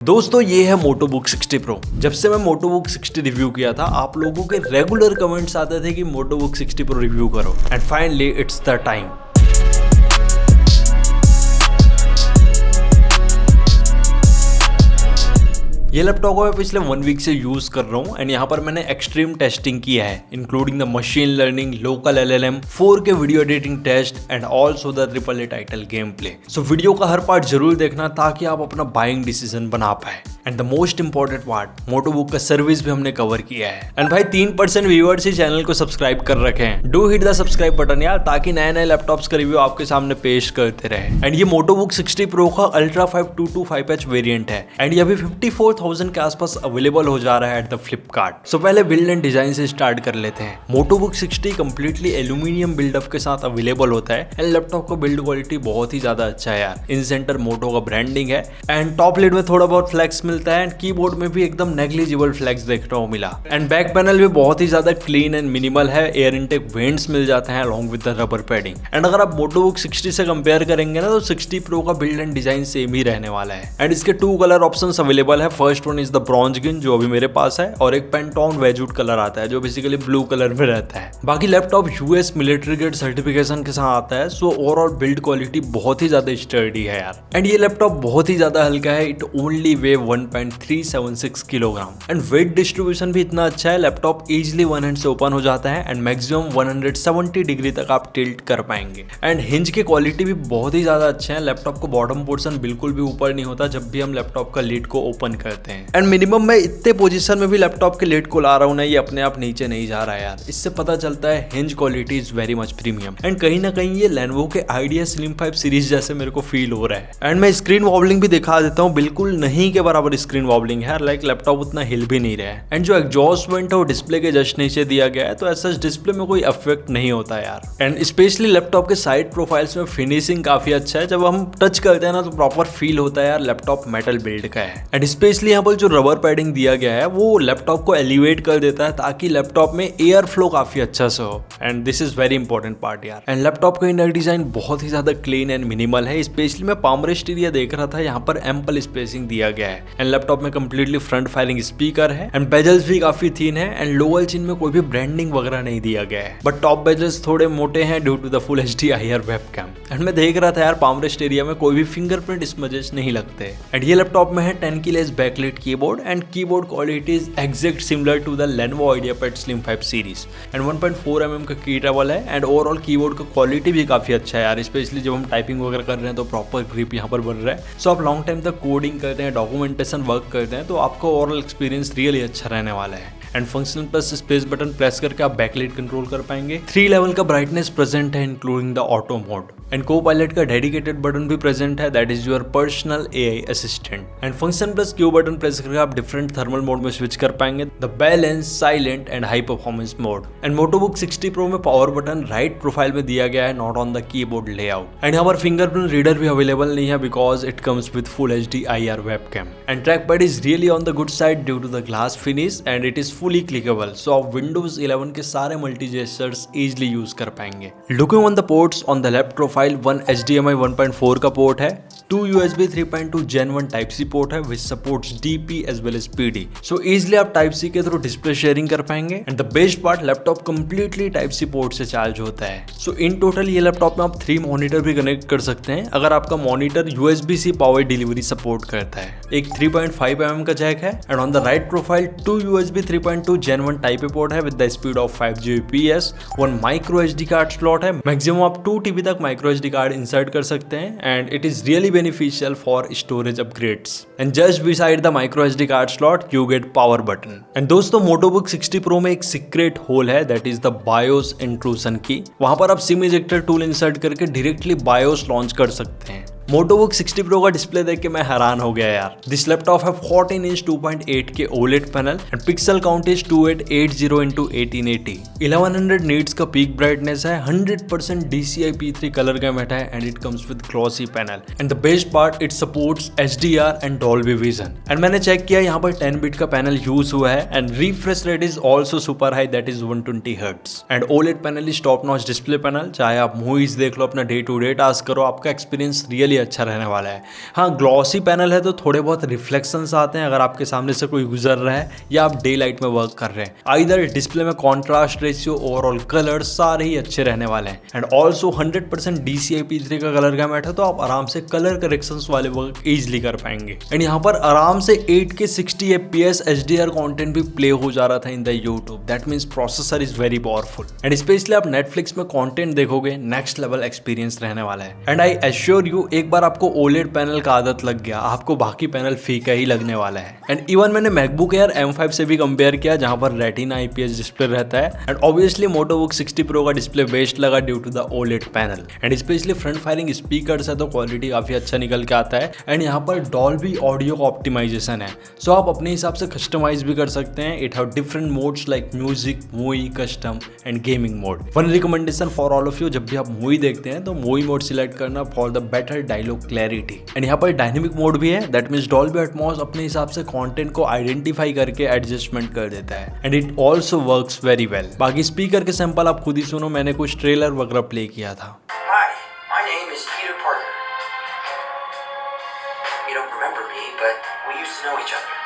दोस्तों ये है मोटोबुक 60 प्रो। जब से मैं मोटोबुक 60 रिव्यू किया था आप लोगों के रेगुलर कमेंट्स आते थे कि मोटोबुक 60 प्रो रिव्यू करो and finally it's the time. ये लैपटॉप को मैं पिछले 1 वीक से यूज कर रहा हूँ एंड यहाँ पर मैंने एक्सट्रीम टेस्टिंग किया है including the machine learning, local LLM, 4K video editing test and also the AAA title game play. So video का हर पार्ट जरूर देखना ताकि आप अपना बाइंग डिसीजन बना पाए। And the most important part, Motobook का सर्विस भी हमने कवर किया है। एंड भाई 3% व्यूअर्स ही चैनल को सब्सक्राइब कर रखे हैं। Do hit the subscribe button यार, ताकि नए नए लैपटॉप्स का रिव्यू आपके सामने पेश करते रहे। एंड ये मोटोबुक 60 प्रो का अल्ट्रा 5225H वेरिएंट है एंड ये अभी 54,000 के आसपास अवेलेबल हो जा रहा है एट द फ्लिपकार्ट। सो पहले बिल्ड एंड डिजाइन से स्टार्ट कर लेते हैं। मोटोबुक 60 कंप्लीटली एल्यूमिनियम बिल्डअप के साथ अवेलेबल होता है एंड लैपटॉप का बिल्ड क्वालिटी बहुत ही ज्यादा अच्छा है यार। इन सेंटर मोटो का ब्रांडिंग है एंड टॉप लिड में थोड़ा बहुत फ्लेक्स मिलता है एंड कीबोर्ड में भी एकदम नेग्लिजिबल फ्लेक्स देखने को मिला। एंड बैक पैनल भी बहुत ही ज्यादा क्लीन एंड मिनिमल है। एयर इनटेक वेंट्स मिल जाते हैं along with the rubber padding. And अगर आप मोटोबुक 60 से कंपेयर करेंगे ना तो 60 प्रो का बिल्ड एंड डिजाइन सेम ही रहने वाला है। एंड इसके 2 कलर ऑप्शंस अवेलेबल है। First one is the bronze green जो अभी मेरे पास है और एक पेंटोन वेजवुड कलर आता है जो बेसिकली ब्लू कलर में रहता है। बाकी laptop US military grade certification के साथ आता है। सो ओवरऑल बिल्ड क्वालिटी बहुत ही ज्यादा स्टर्डी है यार। एंड ये लैपटॉप बहुत ही ज्यादा हल्का है। It only way 1.376 kilogram and wait distribution भी इतना अच्छा है। लैपटॉप इजीली वन हैंड से ओपन हो जाता है एंड मैक्सिमम 170 डिग्री तक आप टिल्ट कर पाएंगे। एंड हिंज की क्वालिटी भी बहुत ही ज्यादा अच्छा है। लैपटॉप का बॉटम पोर्शन बिल्कुल भी ऊपर नहीं होता जब भी हम लैपटॉप का लिड को ओपन करते हैं। एंड मिनिमम मैं इतने पोजीशन में भी लैपटॉप के लिड को ला रहा हूँ ना, ये अपने आप नीचे नहीं जा रहा है यार। इससे पता चलता है hinge quality is very much premium. And कहीं ना कहीं ये लेनोवो के आइडिया स्लिम 5 सीरीज जैसे मेरे को फील हो रहा है। एंड मैं स्क्रीन वॉबलिंग भी दिखा देता हूँ, बिल्कुल नहीं के बराबर स्क्रीन वॉबलिंग है। लाइक लैपटॉप उतना हिल भी नहीं रहा है। एंड जो एग्जॉस्ट वेंट है वो डिस्प्ले के जस्ट नीचे दिया गया है तो ऐसा डिस्प्ले में कोई इफेक्ट नहीं होता यार। एंड स्पेशली लैपटॉप के साइड प्रोफाइल्स में फिनिशिंग काफी अच्छा है। जब हम टच करते हैं ना तो प्रॉपर फील होता है यार लैपटॉप मेटल बिल्ड का है। एंड स्पेशली यहाँ पर जो रबर पैडिंग दिया गया है वो लैपटॉप को एलिवेट कर देता है ताकि लैपटॉप में एयर फ्लो काफी अच्छा से हो। And this is very important part यार। एंड लैपटॉप का इनर डिजाइन बहुत ही ज्यादा क्लीन एंड मिनिमल है। स्पेशली मैं पाम रेस्ट एरिया देख रहा था, यहाँ पर एम्पल स्पेसिंग दिया गया है। एंड लैपटॉप में कंप्लीटली फ्रंट फायरिंग स्पीकर है एंड बेजल्स भी काफी थीन है एंड लोअर चिन में कोई भी ब्रांडिंग वगैरह नहीं दिया गया है। बट टॉप बेजल्स थोड़े मोटे हैं due to the full HD IR webcam. And मैं देख रहा था यार पाम रेस्ट एरिया में कोई भी फिंगरप्रिंट स्मजेस नहीं लगते। एंड ये लैपटॉप में है 10 की less backlit keyboard and keyboard quality is exact similar to the Lenovo IdeaPad Slim 5 series. And 1.4 mm का की टेबल है एंड ओवरऑल कीबोर्ड का क्वालिटी भी काफी अच्छा है यार। स्पेशली जब हम टाइपिंग वगैरह कर रहे हैं तो प्रॉपर ग्रिप यहाँ पर बन रहा है। सो आप लॉन्ग टाइम तक कोडिंग करते हैं, डॉक्यूमेंटेशन वर्क करते हैं तो आपका ओवरऑल एक्सपीरियंस रियली अच्छा रहने वाला है। And functional plus space button press करके आप बैकलाइट कंट्रोल कर पाएंगे। 3 लेवल का ब्राइटनेस प्रेजेंट है including the auto mode. And Copilot का डेडिकेटेड बटन भी प्रेजेंट है, that is your personal AI assistant. And function plus Q button press करके आप डिफरेंट थर्मल मोड में स्विच कर पाएंगे, the balance, silent and high performance mode. And Motobook 60 pro में power button right profile में दिया गया है, not on the keyboard layout. And यहाँ पर फिंगरप्रिंट रीडर भी अवेलेबल नहीं है because it comes with full HD IR webcam. And track pad is really on the good side due to the glass finish and it is fully clickable. So आप Windows 11 के सारे multi gestures easily use कर पाएंगे। Looking on the ports, on the left profile 1 HDMI 1.4 का port है, 2 USB 3.2 Gen 1 Type-C port है which supports DP as well as PD। So easily आप Type-C के थ्रू डिस्प्ले शेयरिंग कर पाएंगे। And the best part, laptop completely Type-C port से charge होता है। सो इन टोटल ये लैपटॉप में आप 3 मॉनिटर भी कनेक्ट कर सकते हैं अगर आपका monitor USB-C power delivery support करता है। एक 3.5 mm का जैक है and on the right profile 2 USB 3.2 Gen 1 Type-A port है with the speed of 5 Gbps। 1 micro SD card slot है, मैक्सिमम आप 2 TB तक माइक्रो SD कार्ड इंसर्ट कर सकते हैं and it is really beneficial for storage upgrades. And just beside the micro SD card slot you get power button. And दोस्तों मोटोबुक 60 pro में एक secret whole है, that is the BIOS intrusion की। वहां पर आप सिम इजेक्टर टूल इंसर्ट करके directly BIOS launch कर सकते हैं। मोटोबुक 60 प्रो का डिस्प्ले देख के मैं हैरान हो गया यार। दिस लैपटॉप है 14 इंच 2.8 के OLED panel and pixel count is 2880 x 1880। 1100 nits का पीक ब्राइटनेस है, 100% DCI P3 कलर गैमेट है and it comes with glossy panel. And the best part, it supports HDR and Dolby vision. And मैंने check किया यहाँ पर 10 bit का panel use हुआ है and refresh rate is also super high, that is 120 Hz। And OLED panel is top notch display panel. चाहे आप movies देख लो, अपना डे टू डे टास्क करो, आपका एक्सपीरियंस रियली अच्छा रहने वाला है। हाँ, ग्लॉसी पैनल है तो थोड़े बहुत रिफ्लेक्शंस आते हैं अगर आपके सामने से कोई गुजर रहा है या आप डे लाइट में वर्क कर रहे हैं। आइदर डिस्प्ले में कॉन्ट्रास्ट रेशियो, ओवरऑल कलर सारे ही अच्छे रहने वाले हैं। एंड ऑल्सो 100% DCI-P3 का कलर गैमेट है तो आप आराम से कलर करेक्शंस वाले वर्क इजीली कर पाएंगे। एंड यहाँ पर आराम से 8K 60 FPS HDR कंटेंट भी प्ले हो जा रहा था in the YouTube. That means processor is very powerful and specially आप नेटफ्लिक्स में कंटेंट देखोगे, नेक्स्ट लेवल एक्सपीरियंस रहने वाला है। एंड आई एश्योर यू, एक बार आपको OLED पैनल का आदत लग गया, आपको बाकी पैनल फीका ही लगने वाला है। एंड इवन मैंने मैकबुक एयर M5 से भी कंपेयर किया जहां पर रेटिना IPS डिस्प्ले रहता है। एंड ऑब्वियसली मोटोबुक 60 Pro का डिस्प्ले बेस्ट लगा due to the OLED panel. And specially front firing speakers है तो क्वालिटी काफी अच्छा निकल के आता है। एंड यहाँ पर डॉल्बी ऑडियो का ऑप्टिमाइजेशन है, सो आप अपने हिसाब से कस्टमाइज भी कर सकते हैं। It have different modes like music, movie, custom and gaming mode. One recommendation for all of you, जब भी आप मूवी देखते हैं तो मूवी मोड सिलेक्ट करना for the better dialogue clarity. And यहाँ पर डायनेमिक मोड भी है, दैट मीन्स डॉल्बी एटमॉस अपने हिसाब से कंटेंट को आइडेंटिफाई करके एडजस्टमेंट कर देता है। And it also works very well. बाकी स्पीकर के सैंपल आप खुद ही सुनो, मैंने कुछ ट्रेलर वगैरह प्ले किया था। Hi, my name is Peter Parker. You don't remember me, but we used to know each other.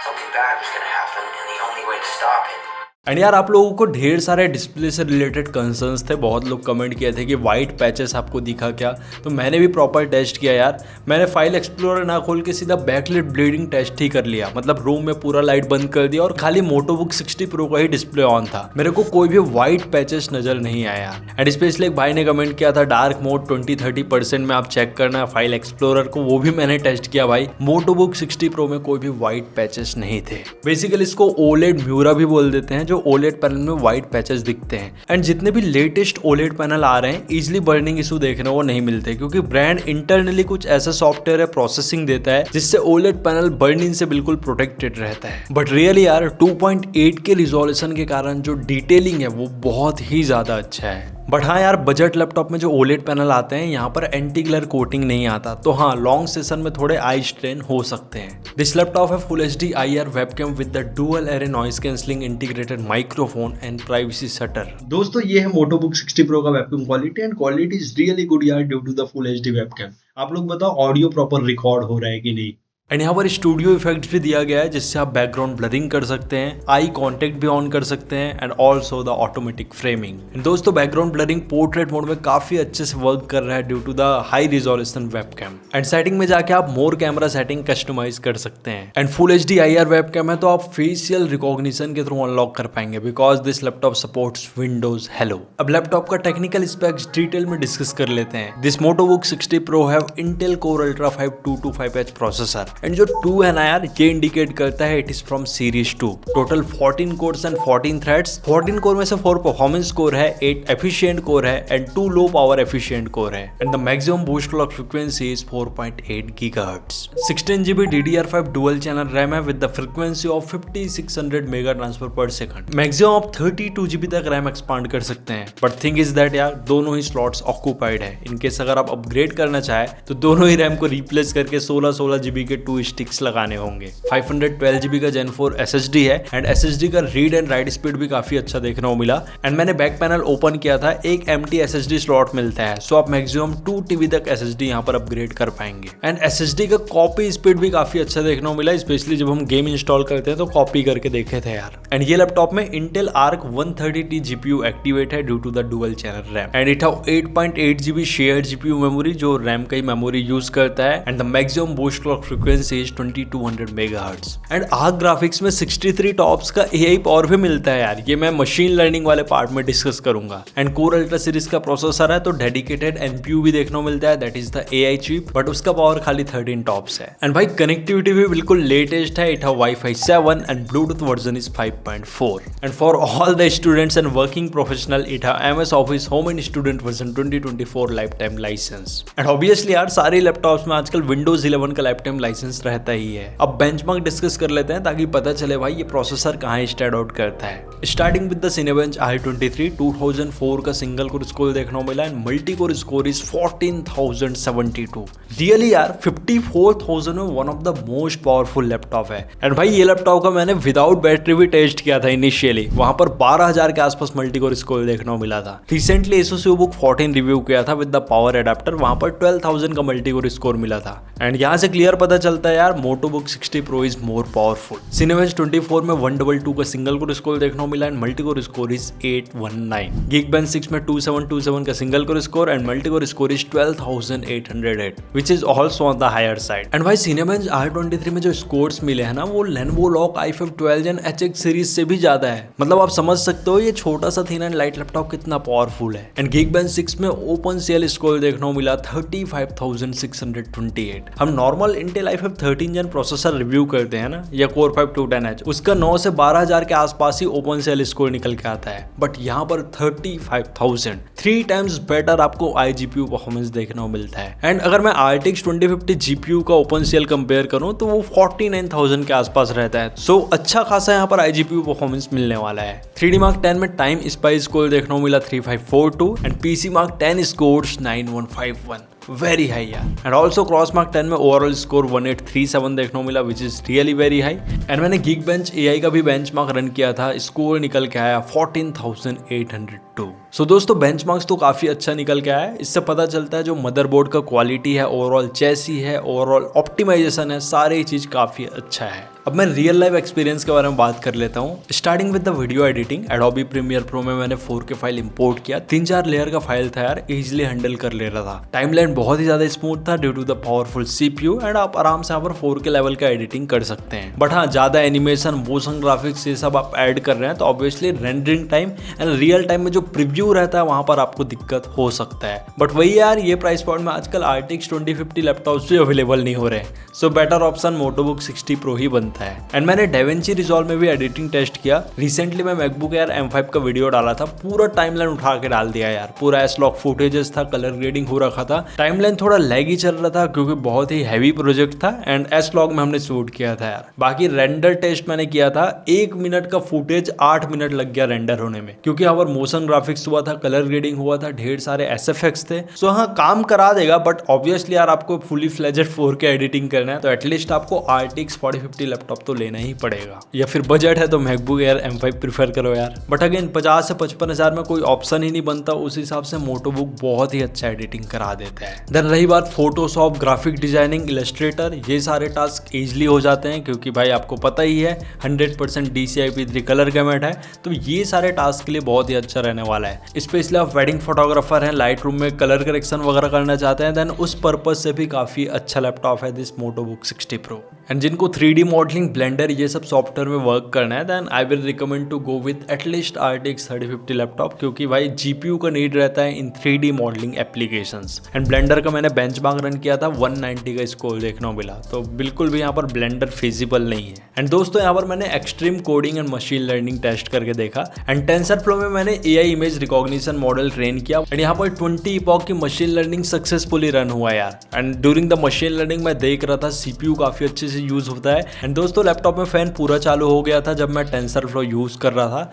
Something bad was going to happen, and the only way to stop it. And यार आप लोगों को ढेर सारे display से related concerns थे, बहुत लोग कमेंट किए थे कि वाइट पैचेस आपको दिखा क्या, तो मैंने भी प्रॉपर टेस्ट किया यार। मैंने फाइल एक्सप्लोरर ना खोल के सीधा बैकलिट ब्लीडिंग टेस्ट ही कर लिया, मतलब रूम में पूरा लाइट बंद कर दिया और खाली मोटोबुक 60 Pro का ही डिस्प्ले ऑन था। मेरे को कोई भी वाइट पैचेस नजर नहीं आया। एंड स्पेशली एक भाई ने कमेंट किया था डार्क मोड 20-30% में आप चेक करना फाइल एक्सप्लोरर को, वो भी मैंने टेस्ट किया भाई। मोटोबुक 60 Pro में कोई भी वाइट पैचेस नहीं थे। बेसिकली इसको OLED म्यूरा भी बोल देते हैं, जो OLED पैनल में व्हाइट पैचेस दिखते हैं। एंड जितने भी लेटेस्ट OLED पैनल आ रहे हैं इजिली बर्निंग इशू देखने को नहीं मिलते, क्योंकि ब्रांड इंटरनली कुछ ऐसा सॉफ्टवेयर है, प्रोसेसिंग देता है जिससे OLED पैनल बर्निंग से बिल्कुल प्रोटेक्टेड रहता है। बट रियली यार 2.8K रिजोल्यूशन के कारण जो डिटेलिंग है वो बहुत ही ज्यादा अच्छा है। बट हाँ यार, बजट लैपटॉप में जो OLED पैनल आते हैं यहाँ पर एंटी ग्लेयर कोटिंग नहीं आता, तो हाँ लॉन्ग सेशन में थोड़े आई स्ट्रेन हो सकते हैं। दिस लैपटॉप है full HD IR webcam with the dual array noise cancelling integrated microphone and privacy shutter. दोस्तों ये है मोटोबुक 60 Pro का webcam quality and quality is really good यार due to the full HD webcam. आप लोग बताओ audio proper record हो रहा है कि नहीं। एंड यहाँ पर स्टूडियो इफेक्ट्स भी दिया गया है जिससे आप बैकग्राउंड ब्लरिंग कर सकते हैं, आई कांटेक्ट भी ऑन कर सकते हैं and also the automatic framing. दोस्तों बैकग्राउंड ब्लरिंग पोर्ट्रेट मोड में काफी अच्छे से वर्क कर रहा है due to the high resolution webcam. And setting में जाके आप मोर कैमरा सेटिंग कस्टमाइज कर सकते हैं। And full HD IR webcam है तो आप फेशियल रिकॉग्निशन के थ्रू अनलॉक कर पाएंगे because this laptop supports Windows Hello. अब लैपटॉप का टेक्निकल स्पेक्स डिटेल में डिस्कस कर लेते हैं। This Motobook 60 Pro have Intel core ultra 5 225H processor and जो 2 है ना यार, ये इंडिकेट करता है it is from series 2। Total 14 cores and 14 threads. 14 core में से 4 परफॉर्मेंस कोर है, 8 एफिशिएंट कोर है and 2 low power efficient core है। And the maximum boost clock frequency is 4.8 GHz। 16GB DDR5 dual channel RAM है with the frequency of 5600 mega transfer per second. Maximum आप 32GB तक RAM expand कर सकते हैं। But thing is that यार दोनों ही slots occupied है। In case अगर आप अपग्रेड करना चाहे तो दोनों ही रैम को रिप्लेस करके 16GB के 2 स्टिक्स लगाने होंगे। 512GB का Gen 4 SSD है एंड SSD का रीड एंड राइट स्पीड भी काफी अच्छा देखने को मिला। एंड मैंने बैक पैनल ओपन किया था, एक empty SSD स्लॉट मिलता है, सो आप मैक्सिमम 2 TB तक SSD यहाँ पर अपग्रेड कर पाएंगे। एंड SSD का कॉपी स्पीड भी काफी अच्छा देखने को मिला, स्पेशली जब हम गेम इंस्टॉल करते हैं तो कॉपी करके देखे थे यार। एंड ये लैपटॉप में Intel Arc 130T GPU activate है due to the dual channel RAM and it have 8.8GB shared GPU memory जो रैम का ही मेमोरी यूज करता है। And the maximum boost clock frequency is 2200 MHz। And Arc graphics में 63 tops का AI power भी मिलता है यार, ये मैं मशीन लर्निंग वाले पार्ट में डिस्कस करूंगा। एंड कोर अल्ट्रा सीरीज का प्रोसेसर है तो डेडिकेटेड NPU भी देखने को मिलता है, that is the AI chip, but उसका पावर खाली 13 टॉप्स है। एंड भाई कनेक्टिविटी भी बिल्कुल लेटेस्ट है, it have Wi-Fi 7 and Bluetooth version is 5.4। And for all the students and working professional it have MS Office home and student version 2024 life time licence. And obviously यार सारे laptops में आजकल Windows 11 का life time licence licence रहता ही है। अब benchmark discuss कर लेते हैं ताकि पता चले भाई ये प्रोसेसर कहाँ स्टैंड आउट करता है। Starting with the Cinebench i23 2004 का सिंगल कोर स्कोर देखने को मिला and multi core score is 14072। Really यार 54,000 में one of the most powerful laptop है। एंड भाई ये लैपटॉप का मैंने विदाउट बैटरी भी टेस्ट किया था इनिशियली, वहां पर 12,000 के आसपास मल्टी कोर स्कोर देखने को मिला था। रिसेंटली ASUS बुक 14 रिव्यू किया था विद द पावर एडाप्टर, वहां पर 12,000 का मल्टी कोर स्कोर मिला था। एंड यहाँ से क्लियर पता चलता है यार MotoBook 60 Pro is more powerful. Cinebench 24 में 122 का सिंगल कोर स्कोर देखने को मिला and multi core score is 819। Geekbench 6 में 2727 का single core score and multi core score is 12,808 which is also on the higher side। And भाई Cinebench R23 में जो स्कोर्स मिले हैं ना वो Lenovo Log i5 12 Gen HX series से भी ज्यादा है। मतलब आप समझ सकते हो ये छोटा सा थिन एंड लाइट लैपटॉप कितना पावरफुल है। एंड Geekbench 6 में OpenCL स्कोर देखने को मिला 35,628। हम normal Intel i5 13 Gen processor review करते हैं ना या Core 5 210H, उसका 9 से 12,000 के आसपास ही OpenCL स्कोर निकल के आता है, बट यहाँ पर 35,000 3 टाइम्स बेटर आपको iGPU परफॉर्मेंस देखने को मिलता है। एंड अगर मैं RTX 2050 GPU का OpenCL कंपेयर करूं तो वो 49,000 के आसपास रहता है। सो अच्छा खासा यहाँ पर iGPU परफॉर्मेंस मिलने वाला है। 3D Mark 10 में टाइम स्पाइस स्कोर देखने को मिला 3542 and PC Mark 10 scores 9151, very high यार। एंड ऑल्सो क्रॉसमार्क 10 में ओवरऑल स्कोर 1837 देखने को मिला which is really very high. And मैंने Geekbench AI का भी बेंचमार्क रन किया था, स्कोर निकल के आया 14,802। सो दोस्तों बेंचमार्क्स तो काफी अच्छा निकल के आया है। इससे पता चलता है जो मदरबोर्ड का क्वालिटी है, ओवरऑल चेसी है, ओवरऑल ऑप्टिमाइजेशन है, सारी चीज काफी अच्छा है। अब मैं रियल लाइफ एक्सपीरियंस के बारे में बात कर लेता हूँ। Starting with the video editing, Adobe Premiere Pro में मैंने 4K फाइल इंपोर्ट किया। 3-4 लेयर का फाइल था यार, इजिली हैंडल कर ले रहा था। टाइमलाइन बहुत ही ज्यादा स्मूथ था due to the powerful CPU and आप आराम से यहाँ पर 4K लेवल का एडिटिंग कर सकते हैं। बट हाँ, ज्यादा एनिमेशन, मोशन ग्राफिक्स ये सब आप ऐड कर रहे हैं तो obviously rendering time and real time में जो प्रीव्यू रहता है वहां पर आपको दिक्कत हो सकता है। बट वही यार, ये प्राइस पॉइंट में आजकल RTX 2050 लैपटॉप्स भी अवेलेबल नहीं हो रहे, so better option MotoBook 60 Pro ही बनता है। एंड मैंने DaVinci Resolve में भी एडिटिंग टेस्ट किया। रिसेंटली मैं MacBook Air M5 का वीडियो डाला था, पूरा टाइमलाइन उठा के डाल दिया यार, पूरा S-Log फुटेजेस था, कलर ग्रेडिंग हो रखा था। टाइमलाइन थोड़ा लैगी चल रहा था क्योंकि बहुत ही हैवी प्रोजेक्ट था एंड S-Log में हमने शूट किया था यार। बाकी रेंडर टेस्ट मैंने किया था, 1 मिनट का फुटेज 8 मिनट लग गया रेंडर होने में, क्योंकि यहाँ पर मोशन ग्राफिक्स हुआ था, कलर ग्रेडिंग हुआ था, ढेर सारे SFX थे। सो हाँ, काम करा देगा, बट ऑब्वियसली यार आपको फुली फ्लेजेड 4K एडिटिंग करना है तो एटलीस्ट आपको RTX 4050 लैपटॉप तो लेना ही पड़ेगा, या फिर बजट है तो MacBook Air M5 प्रीफर करो यार। बट अगेन 50 से 55 हजार में कोई ऑप्शन ही नहीं बनता, उस हिसाब से MotoBook बहुत ही अच्छा एडिटिंग करा देता है। देन रही बात फोटोशॉप, ग्राफिक डिजाइनिंग, इलस्ट्रेटर, ये सारे टास्क इजिली हो जाते हैं क्योंकि भाई आपको पता ही है 100% DCI-P3 कलर गैमेट है, तो ये सारे टास्क के लिए बहुत ही अच्छा रहने वाला है। स्पेशली आप वेडिंग फोटोग्राफर हैं, लाइट रूम में कलर करेक्शन वगैरह करना चाहते हैं, देन उस पर्पज से भी काफी अच्छा लैपटॉप है दिस MotoBook 60 Pro। एंड जिनको 3D मॉडलिंग, ब्लेंडर ये सब सॉफ्टवेयर में वर्क करना है then I will recommend to go with at least RTX 3050 laptop, क्योंकि भाई GPU का नीड रहता है in 3D modelling applications. And Blender का मैंने बेंचमार्क रन किया था, 190 का स्कोर देखने को मिला, तो बिल्कुल भी यहाँ पर ब्लेंडर फिजिबल नहीं है। एंड दोस्तों यहाँ पर मैंने extreme coding and machine learning test करके देखा एंड TensorFlow में मैंने AI image recognition model train किया एंड यहाँ पर 20 इपॉक की मशीन लर्निंग सक्सेसफुली रन हुआ यार। And during the machine learning मैं देख रहा था CPU काफी अच्छे से यूज होता है। एंड दोस्तों लैपटॉप में फैन पूरा चालू हो गया था जब मैं TensorFlow यूज कर रहा था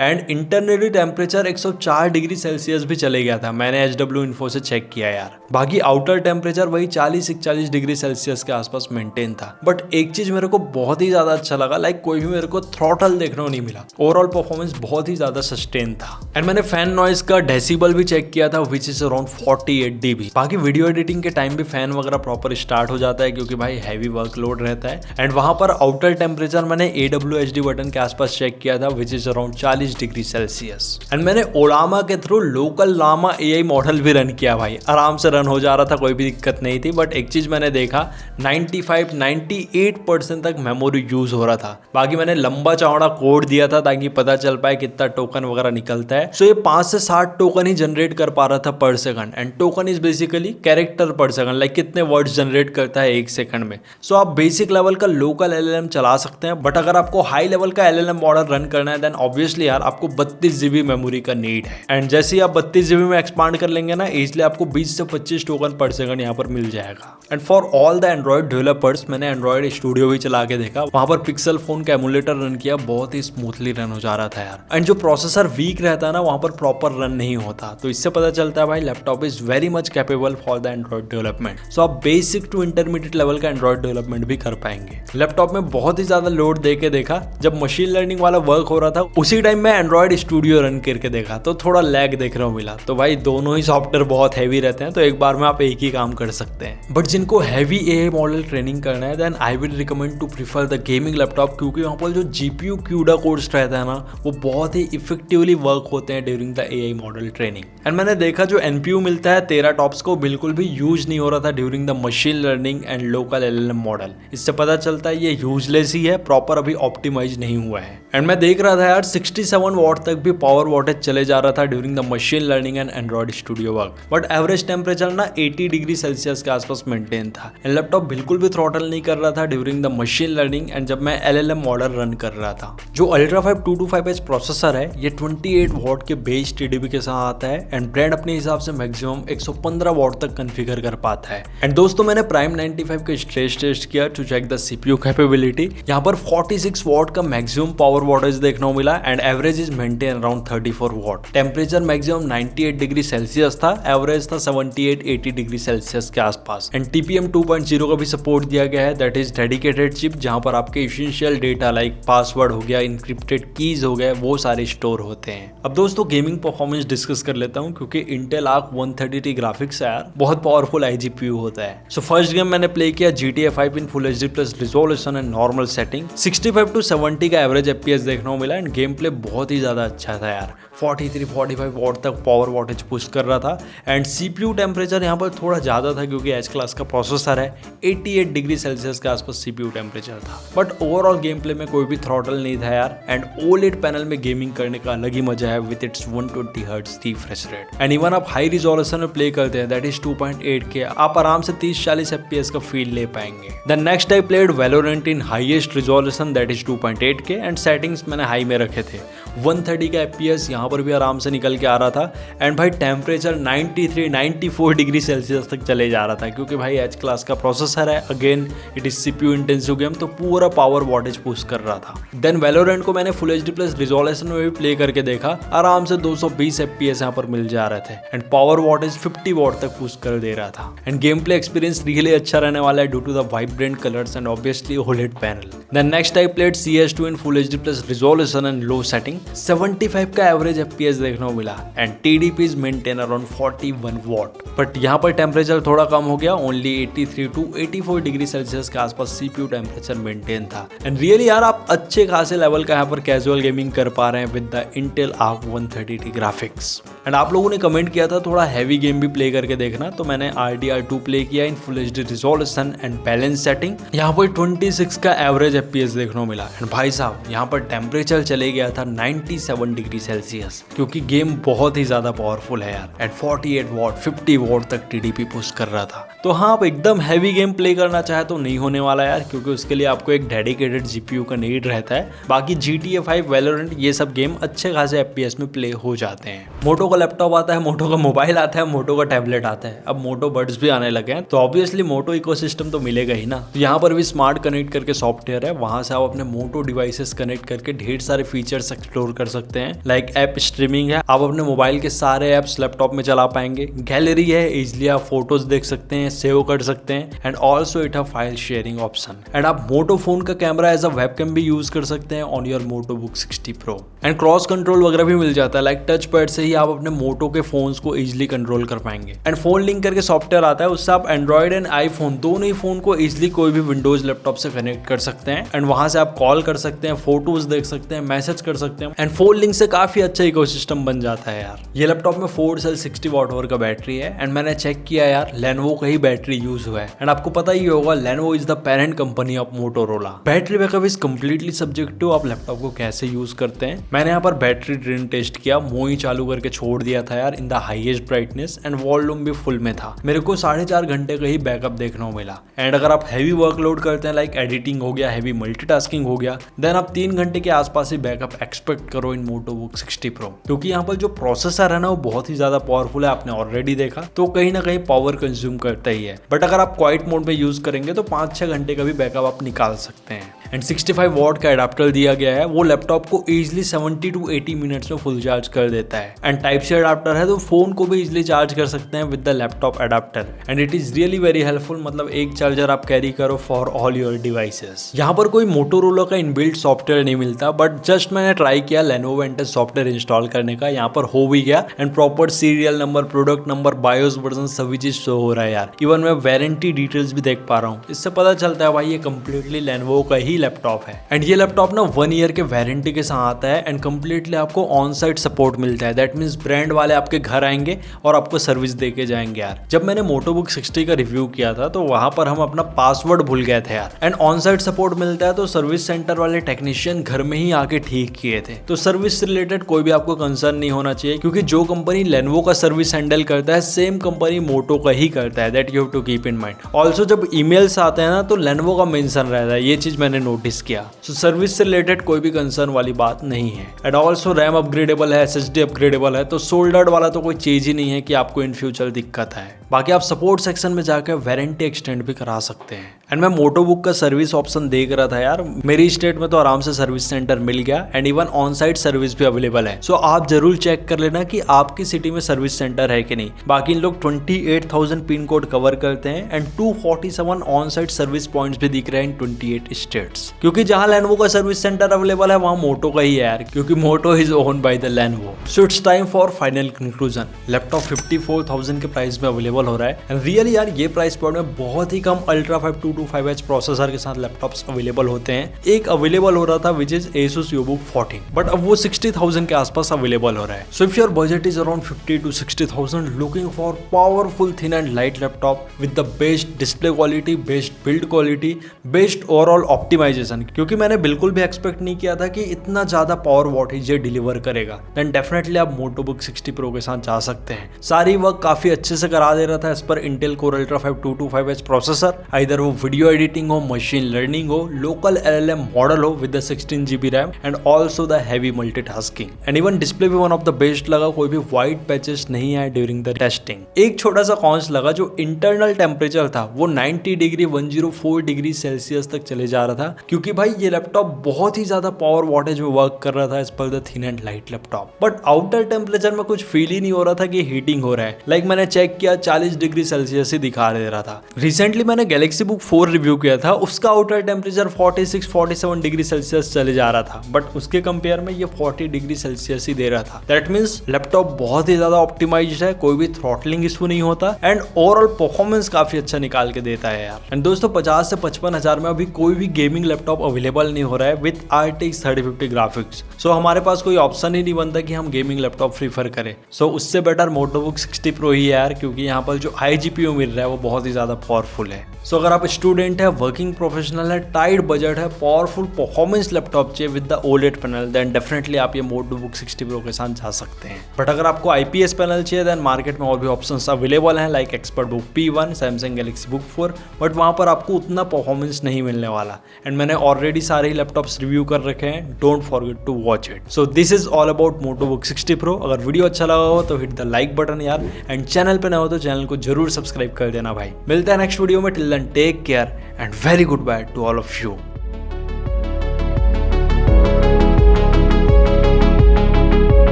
and internally temperature 104 degree Celsius भी चले गया था, मैंने HW इन्फो से चेक किया यार। बाकी आउटर टेम्परेचर वही 40-41 डिग्री सेल्सियस के आसपास मेंटेन था। बट एक चीज मेरे को बहुत ही ज्यादा अच्छा लगा, लाइक कोई भी मेरे को थ्रॉटल देखने को नहीं मिला, ओवरऑल परफॉर्मेंस बहुत ही ज्यादा सस्टेन था। एंड मैंने फैन नॉइज का डेसिबल भी चेक किया था विच इज अराउंड 48 dB। बाकी वीडियो एडिटिंग के टाइम भी फैन वगैरह प्रॉपर स्टार्ट हो जाता है क्योंकि भाई हैवी वर्कलोड रहता है। एंड वहां पर आउटर टेम्परेचर मैंने AWHD बटन के आसपास चेक किया था which is around 40 degree Celsius. And मैंने ओलामा के through local Llama AI model भी रन किया, भाई आराम से रन हो जा रहा था, कोई भी दिक्कत नहीं थी। बट एक चीज मैंने देखा 95-98% तक मेमोरी यूज हो रहा था। बाकी मैंने लंबा चौड़ा कोड दिया था ताकि पता चल पाए कितना टोकन वगैरह निकलता है। सो ये 5 से 7 टोकन ही जनरेट कर पा रहा था पर second. And token is basically character पर सेकंड, लाइक कितने वर्ड्स जनरेट करता है 1 सेकंड में। सो आप बेसिक लेवल का लोकल LLM चला सकते हैं, बट अगर आपको हाई लेवल का LLM मॉडल रन करना है देन ऑब्वियसली यार आपको 32 GB मेमोरी का नीड है। एंड जैसे ही आप 32 GB में एक्सपांड कर लेंगे ना, इजिली आपको 20 से 25 टोकन पर सेकंड यहाँ पर मिल जाएगा। And for all the Android developers, मैंने एंड्रॉइड स्टूडियो भी चला के देखा, वहां पर पिक्सल फोन का एमुलेटर रन किया, बहुत ही स्मूथली रन हो जा रहा था यार। एंड जो प्रोसेसर वीक रहता है ना, वहां पर प्रॉपर रन नहीं होता, तो इससे पता चलता है भाई laptop is very much capable for the Android development. So आप बेसिक टू इंटरमीडिएट लेवल का एंड्रॉइड डेवलपमेंट भी कर पाएंगे। लैपटॉप में बहुत ही ज्यादा लोड दे के देखा, जब मशीन लर्निंग वाला वर्क हो रहा था उसी टाइम में एंड्रॉइड स्टूडियो रन करके देखा तो थोड़ा लैग देखने को मिला। तो भाई दोनों ही सॉफ्टवेयर बहुत हैवी रहते हैं, तो एक बार में आप एक ही काम कर सकते हैं। बट जिनको हैवी एआई मॉडल ट्रेनिंग करना है, then I will recommend to prefer the gaming laptop, क्योंकि वहाँ पर जो जीपीयू क्यूडा कोड्स रहता है ना, वो बहुत ही इफेक्टिवली वर्क होते हैं during the AI model training. And मैंने देखा जो एनपीयू मिलता है 13 टॉप्स को बिल्कुल भी यूज नहीं हो रहा था during the machine learning and local LLM model. इससे पता चलता है ये यूजलेस ही है, प्रॉपर अभी ऑप्टिमाइज नहीं हुआ है। एंड मैं देख रहा था यार 67 वॉट तक भी पावर वॉटेज चले जा रहा था during the machine learning and Android studio work, but average temperature ना 80 डिग्री सेल्सियस के आसपास मेंटेन था। एंड लैपटॉप बिल्कुल भी थ्रॉटल नहीं कर रहा था during the machine learning and जब मैं एलएलएम मॉडल रन कर रहा था। जो अल्ट्रा 5 225H प्रोसेसर है, ये 28 वॉट के बेस टीडीपी के साथ आता है एंड ब्रांड अपने हिसाब से मैक्सिमम 115 वॉट तक कॉन्फ़िगर कर पाता है। एंड दोस्तों मैंने प्राइम 95 का स्ट्रेस टेस्ट किया to check the CPU capability. यहाँ पर 46 वॉट का मैक्सिमम पावर वॉटेज देखने को मिला and average is maintain around 34 what. Temperature maximum 98 degree Celsius था, एवरेज था 78-80 डिग्री सेल्सियस के आसपास। एंड TPM 2.0 का भी सपोर्ट दिया गया है, दैट इज डेडिकेटेड चिप, जहां पर आपके एसेंशियल डेटा लाइक पासवर्ड हो गया, इंक्रिप्टेड कीज हो गए, वो सारे स्टोर होते हैं। अब दोस्तों गेमिंग परफॉर्मेंस डिस्कस कर लेता हूं, क्योंकि इंटेल आर्क 130T ग्राफिक्स है यार, बहुत पावरफुल IGPU होता है। सो फर्स्ट गेम मैंने प्ले किया GTA 5 in full HD plus resolution and normal setting. 65 to 70 का एवरेज FPS देखने को मिला एंड गेम प्ले बहुत ही ज्यादा अच्छा था यार। 43-45 वॉट तक पावर वॉटेज पुश कर रहा था एंड CPU टेम्परेचर यहाँ पर थोड़ा ज़्यादा था, क्योंकि एच क्लास का प्रोसेसर है। 88 डिग्री सेल्सियस के आसपास CPU टेम्परेचर था, बट ओवरऑल गेम प्ले में कोई भी थ्रॉटल नहीं था यार। एंड OLED पैनल में गेमिंग करने का अलग ही मजा है with its 120 hertz refresh rate. And even आप हाई रिजोल्यूशन में प्ले करते हैं, दैट इज 2.8K, आप आराम से 30-40 FPS का फील ले पाएंगे। The next I played Valorant in highest resolution, that is 2.8K and settings मैंने हाई में रखे थे। 130 का FPS यहाँ पर भी आराम से निकल के आ रहा था एंड भाई टेम्परेचर 93-94 डिग्री सेल्सियस तक चले जा रहा था, क्योंकि भाई एच क्लास का प्रोसेसर है, again it is CPU intensive game, तो पूरा पावर वॉटेज पुश कर रहा था। देन वैलोरेंट को मैंने फुल HD प्लस रिजोल्यूशन में भी प्ले करके देखा, आराम से 220 FPS यहाँ पर मिल जा रहे थे एंड पावर वॉटेज 50 वॉट तक पुश कर दे रहा था। And game play experience really अच्छा रहने वाला है due to the vibrant colours and obviously OLED panel. Then next I played CS2 in full HD plus resolution and low setting. 75 का एवरेज FPS देखने को मिला and TDP is maintain around 41 watt, but यहाँ पर temperature थोड़ा कम हो गया, only 83 to 84 degree Celsius के आसपास CPU टेम्परेचर मेंटेन था। एंड रियली यार आप अच्छे खासे लेवल का यहाँ पर कैजुअल गेमिंग कर पा रहे हैं with the Intel arc 130T graphics. And आप लोगों ने कमेंट किया था थोड़ा हैवी गेम भी प्ले करके देखना, तो मैंने RDR2 प्ले किया इन full HD resolution and balance setting. यहाँ पर 26 का एवरेज FPS देखने को मिला एंड भाई साहब यहाँ पर टेम्परेचर चले गया था 97 डिग्री सेल्सियस, क्योंकि गेम बहुत ही ज्यादा पावरफुल है यार। एट 48 वॉट 50 वॉट तक TDP पुश कर रहा था। तो हाँ, आप एकदम हैवी गेम प्ले करना चाहे तो नहीं होने वाला यार, क्योंकि उसके लिए आपको एक डेडिकेटेड GPU का नीड रहता है। बाकी GTA 5, वैलोरेंट, ये सब गेम अच्छे खासे FPS में प्ले हो जाते हैं। मोटो का लैपटॉप आता है, मोटो का मोबाइल आता है, मोटो का टैबलेट आता है, अब मोटो बड्स भी आने लगे हैं, तो ऑब्वियसली मोटो इकोसिस्टम तो मिलेगा ही ना। तो यहाँ पर भी स्मार्ट कनेक्ट करके सॉफ्टवेयर है, वहां से आप अपने मोटो डिवाइसेस कनेक्ट करके ढेर सारे फीचर्स एक्सप्लोर कर सकते हैं। लाइक ऐप स्ट्रीमिंग है, आप अपने मोबाइल के सारे ऐप्स लैपटॉप में चला पाएंगे। गैलरी है, इजिली आप फोटोज देख सकते हैं, सेव कर सकते हैं and also it have file sharing option. And आप मोटो फोन का कैमरा एज अ वेबकैम भी यूज कर सकते हैं on your Moto book 60 Pro। And cross control वगैरह भी मिल जाता है, लाइक टच पैड से ही आप अपने मोटो के फोन्स को इजिली कंट्रोल कर पाएंगे। एंड फोन लिंक करके सॉफ्टवेयर आता है, उससे आप एंड्रॉइड एंड आईफोन दोनों ही फोन को इजिली कोई भी विंडोज लैपटॉप से कनेक्ट कर सकते हैं एंड वहां से आप कॉल कर सकते हैं, फोटोज देख सकते हैं, मैसेज कर सकते हैं। एंड फोन लिंक से काफी अच्छा से इकोसिस्टम बन जाता है यार। ये लैपटॉप में 4 सेल 60 वॉट आवर का बैटरी है एंड मैंने चेक किया यार, लेनोवो का ही बैटरी यूज हुआ है। एंड आपको पता ही होगा Lenovo is the parent company of Motorola. Battery backup is completely subjective, आप लैपटॉप को कैसे यूज करते हैं। मैंने यहाँ पर बैटरी ड्रेन टेस्ट किया, मोई चालू करके छोड़ दिया था यार in the highest brightness and volume भी फुल में था। मेरे को 4.5 घंटे का ही बैकअप देखने को मिला। एंड अगर आप हैवी वर्कलोड करते हैं लाइक एडिटिंग हो गया, हैवी मल्टीटास्किंग हो गया, देन आप 3 घंटे के आसपास ही बैकअप एक्सपेक्ट करो इन मोटोबुक 60 प्रो। क्योंकि यहाँ पर जो प्रोसेसर है ना वो बहुत ही ज्यादा पावरफुल है, आपने ऑलरेडी देखा, तो कहीं ना कहीं पावर कंज्यूम करता ही है। बट अगर आप क्वाइट मोड में यूज करेंगे तो 5-6 घंटे का भी बैकअप आप निकाल सकते हैं। एंड 65 वॉट का एडाप्टर दिया गया है, वो लैपटॉप को इजिली 70 to 80 मिनट्स में फुल चार्ज कर देता है। एंड टाइप सी एडाप्टर है तो फोन को भी इजिली चार्ज कर सकते हैं with the laptop adapter. And it is really very helpful, मतलब एक चार्जर आप कैरी करो फॉर ऑल योर डिवाइसेस। यहाँ पर कोई मोटोरोला का इनबिल्ट सॉफ्टवेयर नहीं मिलता, बट जस्ट मैंने ट्राई किया लेनोवो एंटस सॉफ्टवेयर इंस्टॉल करने का, यहाँ पर हो भी गया। And proper serial number, product number, BIOS version सभी चीज शो हो रहा है यार। इवन मैं वारंटी डिटेल्स भी देख पा रहा हूँ, इससे पता चलता है भाई ये कंप्लीटली लेनोवो का ही लैपटॉप है। एंड ये लैपटॉप ना 1 ईयर के वारंटी के साथ आता है एंड कंप्लीटली आपको ऑन साइट सपोर्ट मिलता है। दैट मीन्स ब्रांड वाले आपके घर आएंगे और आपको सर्विस दे के जाएंगे यार। जब मैंने मोटोबुक 60 का रिव्यू किया था तो वहां पर हम अपना पासवर्ड भूल गए थे यार। एंड ऑन साइट सपोर्ट मिलता है तो सर्विस सेंटर वाले टेक्नीशियन घर में ही आके ठीक किए थे। तो सर्विस से रिलेटेड कोई भी आपको कंसर्न नहीं होना चाहिए, क्योंकि जो कंपनी लेनोवो का सर्विस हैंडल करता है सेम कंपनी मोटो का ही करता है। That you have to keep in mind. Also जब ईमेल्स आते हैं ना तो लेनोवो का मेंशन रहता है, ये चीज मैंने नोटिस किया। सो सर्विस से रिलेटेड कोई भी कंसर्न वाली बात नहीं है। एंड ऑल्सो रैम अपग्रेडेबल है, SSD अपग्रेडेबल है, तो सोल्डर्ड वाला तो कोई चीज ही नहीं है कि आपको इन फ्यूचर दिक्कत है। बाकी आप सपोर्ट सेक्शन में जाकर वारंटी एक्सटेंड भी करा सकते हैं। एंड मैं मोटोबुक का सर्विस ऑप्शन देख रहा था यार, मेरी स्टेट में तो आराम से सर्विस सेंटर मिल गया and even on site service भी अवेलेबल है। सो आप जरूर चेक कर लेना कि आपकी सिटी में सर्विस सेंटर है कि नहीं। बाकी इन लोग 28,000 पिन कोड कवर करते हैं and 247 on site service points भी दिख रहे हैं इन 28 स्टेट्स। क्योंकि जहां लेनोवो का सर्विस सेंटर अवेलेबल है वहां मोटो का ही है यार, क्योंकि Moto is own by the Lenovo. So it's time for final conclusion. Laptop 54,000 के प्राइस में अवेलेबल हो रहा है एंड रियली यार ये प्राइस पॉइंट में बहुत ही कम अल्ट्रा 5225H प्रोसेसर के साथ लैपटॉप्स अवेलेबल होते हैं। एक अवेलेबल हो रहा था which is Asus EBook 14, but अब वो 60,000 के आसपास अवेलेबल हो रहा है। So if your budget is around 50 to 60,000 looking for powerful thin and light laptop with the best display quality, best build quality, best overall optimisation, क्योंकि मैंने बिल्कुल भी एक्सपेक्ट नहीं किया था कि इतना ज्यादा पावर वॉटेज ये डिलीवर करेगा, देन डेफिनेटली आप मोटोबुक 60 प्रो के साथ जा सकते हैं। सारी वर्क काफी अच्छे से करा दे रहा था एज पर Intel core ultra 5225H processor. इधर वो वीडियो एडिटिंग हो, मशीन लर्निंग हो, लोकल LLM मॉडल हो with the 16GB RAM and also the heavy multitasking. And even display भी वन ऑफ द बेस्ट लगा, कोई भी व्हाइट पैचेस नहीं आए ड्यूरिंग द टेस्टिंग। एक छोटा सा कॉन्स लगा, जो इंटरनल टेम्परेचर था वो 90 डिग्री 104 डिग्री सेल्सियस तक चले जा रहा था, क्योंकि भाई ये लैपटॉप बहुत ही ज्यादा पावर वॉटेज में वर्क कर रहा था as per the thin and light laptop. But outer temperature में कुछ फील ही नहीं हो रहा था कि हीटिंग हो रहा है। लाइक मैंने चेक किया 40 डिग्री सेल्सियस ही दिखा दे रहा था। रिसेंटली मैंने गैलेक्सी बुक 4 रिव्यू किया था, उसका आउटर टेम्परेचर 46-47 डिग्री सेल्सियस चले जा रहा था, बट उसके कंपेयर में ये 40 डिग्री सेल्सियस ही दे रहा था। दैट मीन्स लैपटॉप बहुत ही ज्यादा ऑप्टिमाइज्ड है, कोई भी थ्रॉटलिंग इशू नहीं होता एंड ओवरऑल परफॉर्मेंस काफी अच्छा निकाल के देता है यार। एंड दोस्तों 50 से 55 हजार में अभी कोई भी गेमिंग लैपटॉप अवेलेबल नहीं हो रहा है विद RTX 3050 ग्राफिक्स। सो हमारे पास कोई ऑप्शन ही नहीं बनता कि हम गेमिंग लैपटॉप प्रीफर करें। सो उससे बेटर मोटोबुक 60 प्रो ही है यार, क्योंकि यहाँ पर जो हाई GPU मिल रहा है वो बहुत ही ज्यादा पावरफुल है। सो अगर आप स्टूडेंट है, वर्किंग प्रोफेशनल है, टाइट बजट है, पावरफुल परफॉर्मेंस लैपटॉप चाहिए with the OLED panel, then definitely आप ये मोटोबुक 60 प्रो के साथ जा सकते हैं। बट अगर आपको IPS पैनल चाहिए देन मार्केट में और भी ऑप्शंस अवेलेबल हैं like Expertbook P1, Samsung Galaxy Book 4, but वहां पर आपको उतना परफॉर्मेंस नहीं मिलने वाला। एंड मैंने ऑलरेडी सारे ही लैपटॉप्स रिव्यू कर रखे हैं, don't forget to watch it. So this is all about Motobook 60 pro. अगर वीडियो अच्छा लगा हो तो हिट द लाइक बटन यार, एंड चैनल पे नए हो तो चैनल को जरूर सब्सक्राइब कर देना भाई। मिलते हैं नेक्स्ट वीडियो में, till then take care and very goodbye to all of you.